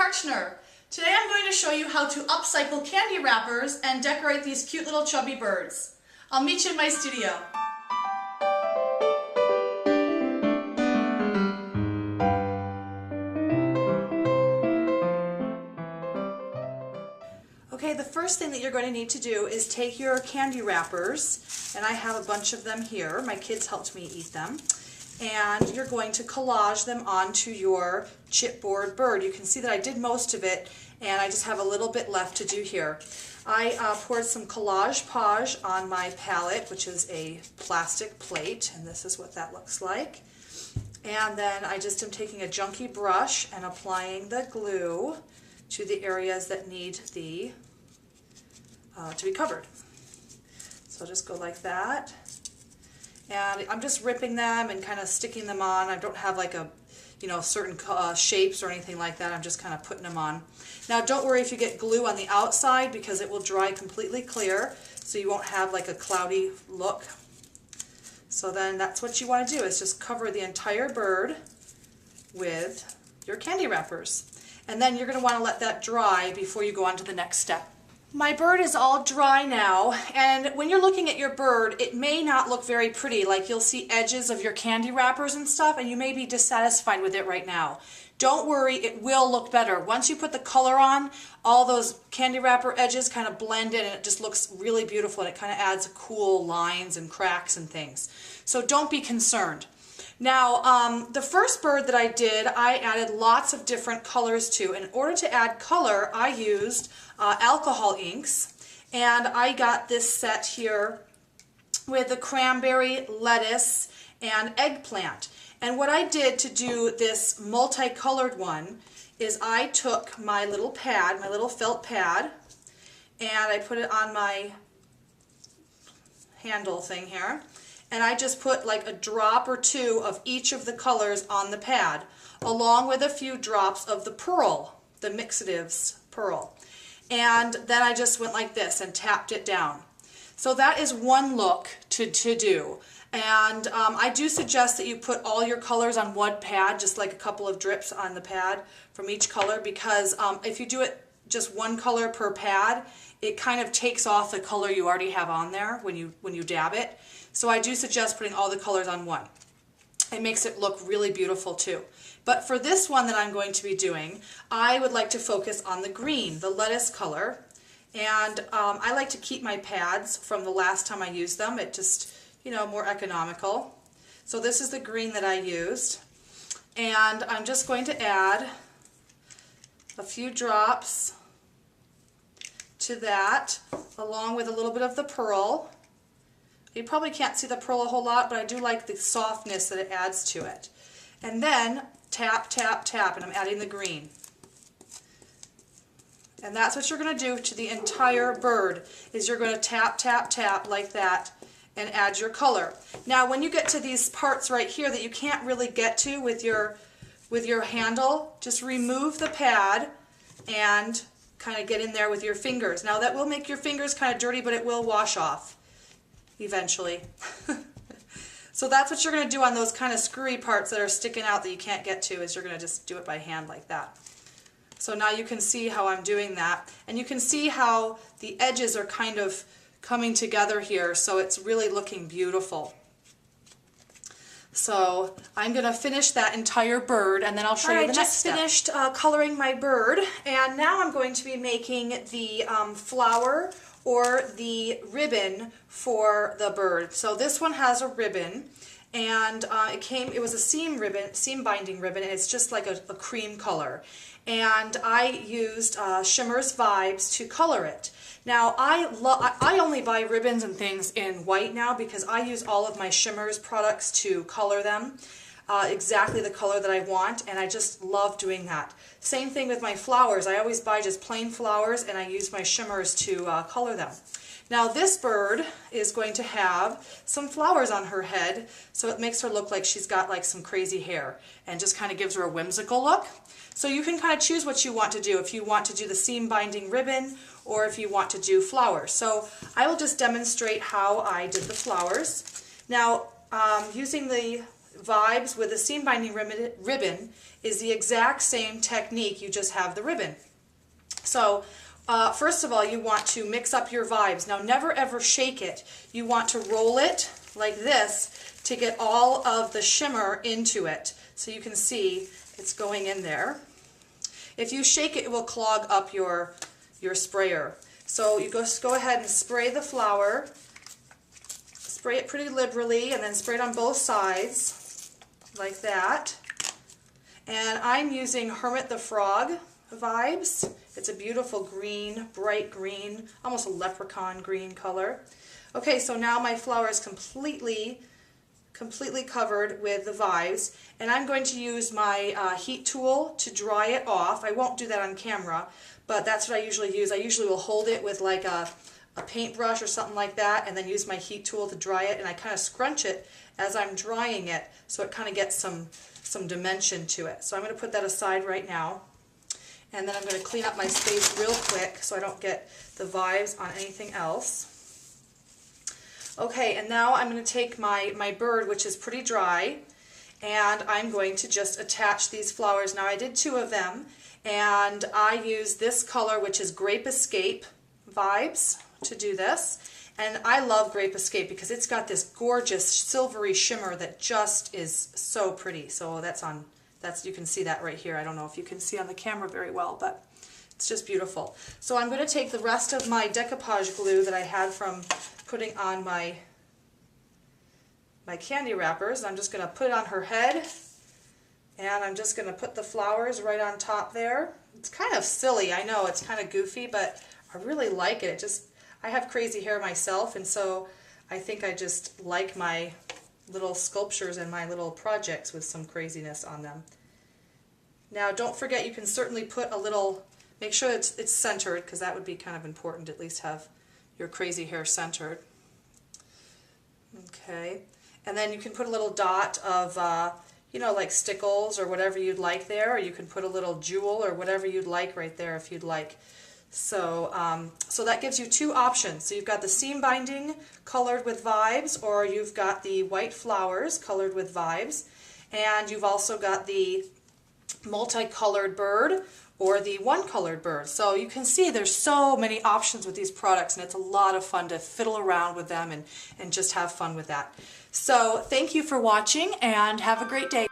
Marchner. Today I'm going to show you how to upcycle candy wrappers and decorate these cute little chubby birds. I'll meet you in my studio. Okay, the first thing that you're going to need to do is take your candy wrappers, and I have a bunch of them here. My kids helped me eat them. And you're going to collage them onto your chipboard bird. You can see that I did most of it, and I just have a little bit left to do here. I poured some Collage Page on my palette, which is a plastic plate, and this is what that looks like. And then I just am taking a junky brush and applying the glue to the areas that need the to be covered. So I'll just go like that. And I'm just ripping them and kind of sticking them on. I don't have like a, certain shapes or anything like that. I'm just kind of putting them on. Now don't worry if you get glue on the outside, because it will dry completely clear, so you won't have like a cloudy look. So then that's what you want to do, is just cover the entire bird with your candy wrappers. And then you're going to want to let that dry before you go on to the next step. My bird is all dry now, and when you're looking at your bird, it may not look very pretty. Like, you'll see edges of your candy wrappers and stuff, and you may be dissatisfied with it right now. Don't worry, it will look better. Once you put the color on, all those candy wrapper edges kind of blend in, and it just looks really beautiful, and it kind of adds cool lines and cracks and things. So don't be concerned. Now, the first bird that I did, I added lots of different colors to. In order to add color, I used alcohol inks, and I got this set here with the cranberry, lettuce, and eggplant. And what I did to do this multicolored one is I took my little pad, my little felt pad, and I put it on my handle thing here. And I just put like a drop or two of each of the colors on the pad, along with a few drops of the pearl, the Mixatives pearl. And then I just went like this and tapped it down. So that is one look to do. And I do suggest that you put all your colors on one pad, just like a couple of drips on the pad from each color, because if you do it just one color per pad, it kind of takes off the color you already have on there when you dab it. So I do suggest putting all the colors on one. It makes it look really beautiful too. But for this one that I'm going to be doing, I would like to focus on the green, the lettuce color. And I like to keep my pads from the last time I used them. It just, more economical. So this is the green that I used. And I'm just going to add a few drops to that, along with a little bit of the pearl. You probably can't see the pearl a whole lot, but I do like the softness that it adds to it. And then tap, tap, tap, and I'm adding the green. And that's what you're going to do to the entire bird, is you're going to tap, tap, tap like that and add your color. Now when you get to these parts right here that you can't really get to with your handle, just remove the pad and kind of get in there with your fingers. Now that will make your fingers kind of dirty, but it will wash off eventually. So that's what you're going to do on those kind of screwy parts that are sticking out that you can't get to, is you're going to just do it by hand like that. So now you can see how I'm doing that, and you can see how the edges are kind of coming together here, so it's really looking beautiful. So I'm going to finish that entire bird, and then I'll show you the next step. I just finished coloring my bird, and now I'm going to be making the flower or the ribbon for the bird. So this one has a ribbon, and it was a seam binding ribbon, and it's just like a cream color. And I used Shimmerz Vibez to color it. Now I only buy ribbons and things in white now, because I use all of my Shimmerz products to color them exactly the color that I want, and I just love doing that. Same thing with my flowers. I always buy just plain flowers, and I use my Shimmerz to color them. Now this bird is going to have some flowers on her head, so it makes her look like she's got like some crazy hair, and just kind of gives her a whimsical look. So you can kind of choose what you want to do, if you want to do the seam binding ribbon or if you want to do flowers. So I will just demonstrate how I did the flowers. Now using the Vibes with a seam binding ribbon is the exact same technique, you just have the ribbon. So first of all, you want to mix up your Vibes. Now never ever shake it. You want to roll it like this to get all of the shimmer into it. So you can see it's going in there. If you shake it, it will clog up your sprayer. So you just go ahead and spray the flour. Spray it pretty liberally and then spray it on both sides like that. And I'm using Hermit the Frog Vibes. It's a beautiful green, bright green, almost a leprechaun green color. Okay, so now my flour is completely covered with the Vibes, and I'm going to use my heat tool to dry it off. I won't do that on camera, but that's what I usually use. I usually will hold it with like a paintbrush or something like that, and then use my heat tool to dry it, and I kind of scrunch it as I'm drying it so it kind of gets some dimension to it. So I'm going to put that aside right now, and then I'm going to clean up my space real quick so I don't get the Vibes on anything else. Okay, and now I'm going to take my bird, which is pretty dry, and I'm going to just attach these flowers. Now I did 2 of them, and I use this color, which is Grape Escape Vibes, to do this. And I love Grape Escape because it's got this gorgeous silvery shimmer that just is so pretty. So you can see that right here. I don't know if you can see on the camera very well, but it's just beautiful. So I'm going to take the rest of my decoupage glue that I had from putting on my candy wrappers. I'm just going to put it on her head, and I'm just going to put the flowers right on top there. It's kind of silly, I know, it's kind of goofy, but I really like it. I have crazy hair myself, and so I think I just like my little sculptures and my little projects with some craziness on them. Now don't forget, you can certainly put a little, make sure it's centered, because that would be kind of important to at least have your crazy hair centered. Okay, and then you can put a little dot of, you know, like stickles or whatever you'd like there, or you can put a little jewel or whatever you'd like right there if you'd like. So, so that gives you 2 options. So you've got the seam binding colored with Vibes, or you've got the white flowers colored with Vibes, and you've also got the multicolored bird or the one-colored bird. So you can see there's so many options with these products, and it's a lot of fun to fiddle around with them and just have fun with that. So thank you for watching, and have a great day.